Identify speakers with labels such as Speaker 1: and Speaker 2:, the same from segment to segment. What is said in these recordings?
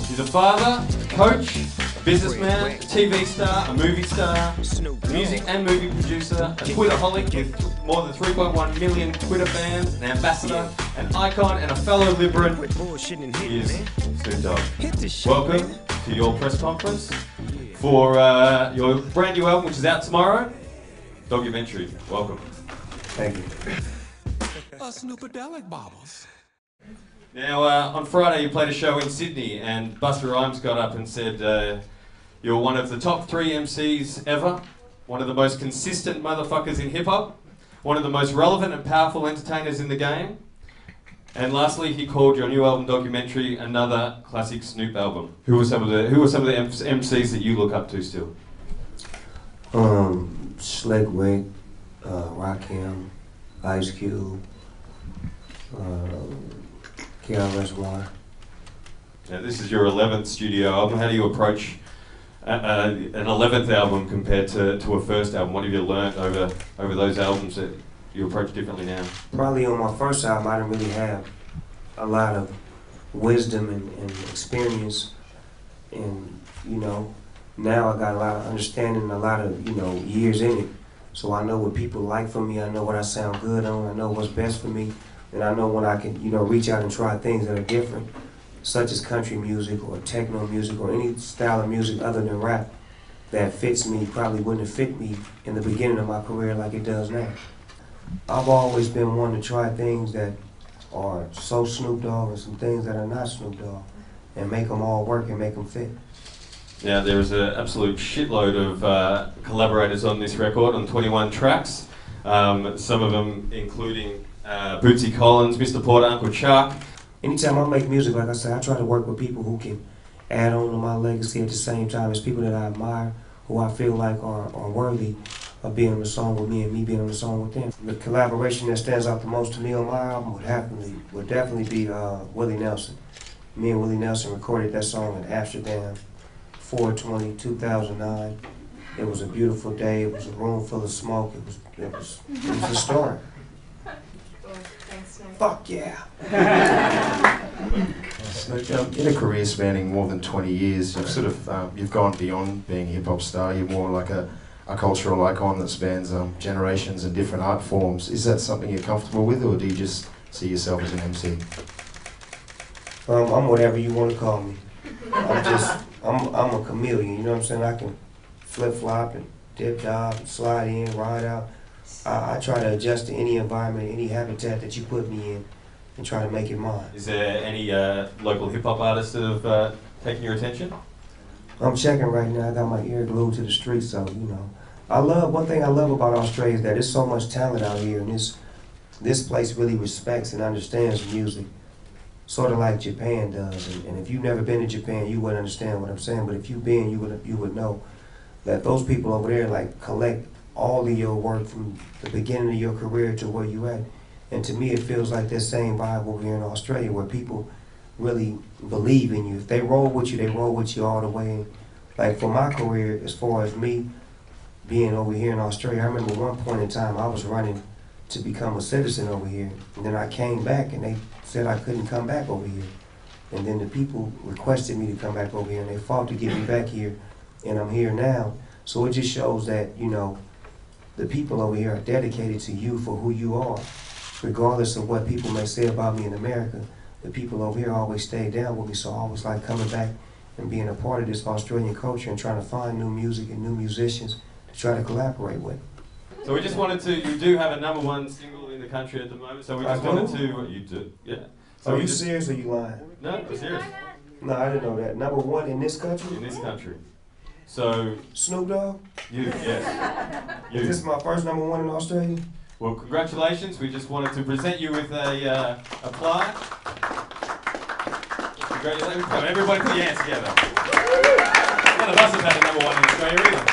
Speaker 1: He's a father, coach, a businessman, a TV star, a movie star, music and movie producer, a Twitterholic with more than 3.1 million Twitter fans, an ambassador, an icon, and a fellow Liberan. He is Snoop Dogg. Welcome to your press conference for your brand new album, which is out tomorrow, Doggumentary. Welcome.
Speaker 2: Thank you.
Speaker 3: Snooperdelic bobbles.
Speaker 1: Now, on Friday you played a show in Sydney and Busta Rhymes got up and said you're one of the top 3 MCs ever, one of the most consistent motherfuckers in hip-hop, one of the most relevant and powerful entertainers in the game, and lastly he called your new album Doggumentary another classic Snoop album. Who were some of the MCs that you look up to still?
Speaker 2: Slick Rick, Rakim, Ice Cube, KRS-One.
Speaker 1: Now, this is your 11th studio album. How do you approach an 11th album compared to a first album? What have you learnt over those albums that you approach differently now?
Speaker 2: Probably on my first album I didn't really have a lot of wisdom and experience, and now I got a lot of understanding and a lot of years in it. So I know what people like from me, I know what I sound good on, I know what's best for me, and I know when I can reach out and try things that are different, such as country music or techno music or any style of music other than rap that fits me, probably wouldn't have fit me in the beginning of my career like it does now. I've always been one to try things that are so Snoop Dogg and some things that are not Snoop Dogg and make them all work and make them fit.
Speaker 1: Now, there's an absolute shitload of collaborators on this record, on 21 tracks, some of them including Bootsy Collins, Mr. Porter, Uncle Chuck.
Speaker 2: Anytime I make music, like I said, I try to work with people who can add on to my legacy at the same time as people that I admire, who I feel like are worthy of being on the song with me and me being on the song with them. The collaboration that stands out the most to me on my album would definitely be Willie Nelson. Me and Willie Nelson recorded that song in Amsterdam, 4/20/2009. It was a beautiful day. It was a room full of smoke. It was historic. Fuck yeah.
Speaker 4: In a career spanning more than 20 years, you've gone beyond being a hip-hop star. You're more like a cultural icon that spans generations and different art forms. Is that something you're comfortable with, or do you just see yourself as an MC?
Speaker 2: I'm whatever you want to call me. I'm a chameleon, you know what I'm saying? I can flip-flop and dip-dive and slide in, ride out. I try to adjust to any environment, any habitat that you put me in, and try to make it mine.
Speaker 1: Is there any local hip-hop artists that have taken your attention?
Speaker 2: I'm checking right now. I got my ear glued to the street, so, one thing I love about Australia is that there's so much talent out here, and this place really respects and understands music, sort of like Japan does. And if you've never been to Japan, you wouldn't understand what I'm saying, but if you've been, you would know that those people over there, collect all of your work from the beginning of your career to where you at. And to me, it feels like that same vibe over here in Australia, where people really believe in you. If they roll with you, they roll with you all the way. Like for my career, as far as me being over here in Australia, I remember one point in time I was running to become a citizen over here. And then I came back and they said I couldn't come back over here. And then the people requested me to come back over here and they fought to get me back here. And I'm here now. So it just shows that, the people over here are dedicated to you for who you are. Regardless of what people may say about me in America, the people over here always stay down with me, so I always like coming back and being a part of this Australian culture and trying to find new music and new musicians to try to collaborate with.
Speaker 1: So we just wanted to, you do have a #1 single in the country at the moment, so we just wanted to, you do, yeah. So
Speaker 2: are you serious or you lying?
Speaker 1: No, I'm serious.
Speaker 2: No, I didn't know that. #1 in this country?
Speaker 1: In this country. So...
Speaker 2: Snoop Dogg?
Speaker 1: You, yes. You.
Speaker 2: Is this my first #1 in Australia?
Speaker 1: Well, congratulations. We just wanted to present you with a plaque. Congratulations. Come on, everybody put your hands together. None of us have had a #1 in Australia either.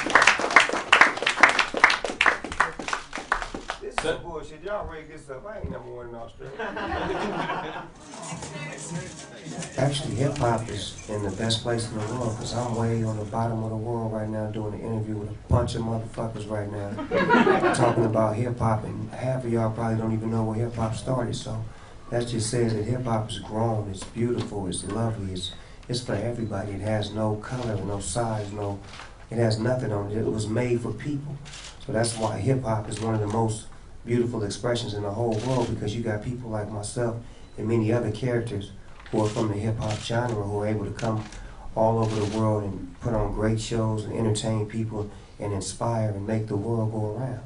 Speaker 2: This is bullshit. Y'all rigged this up. I ain't #1 in Australia. Actually, hip-hop is in the best place in the world because I'm way on the bottom of the world right now doing an interview with a bunch of motherfuckers right now talking about hip-hop, and half of y'all probably don't even know where hip-hop started. So That just says that hip hop is grown, it's beautiful, it's lovely, it's for everybody. It has no color, no size, it has nothing on it. It was made for people. So that's why hip hop is one of the most beautiful expressions in the whole world, because you got people like myself and many other characters who are from the hip hop genre who are able to come all over the world and put on great shows and entertain people and inspire and make the world go around.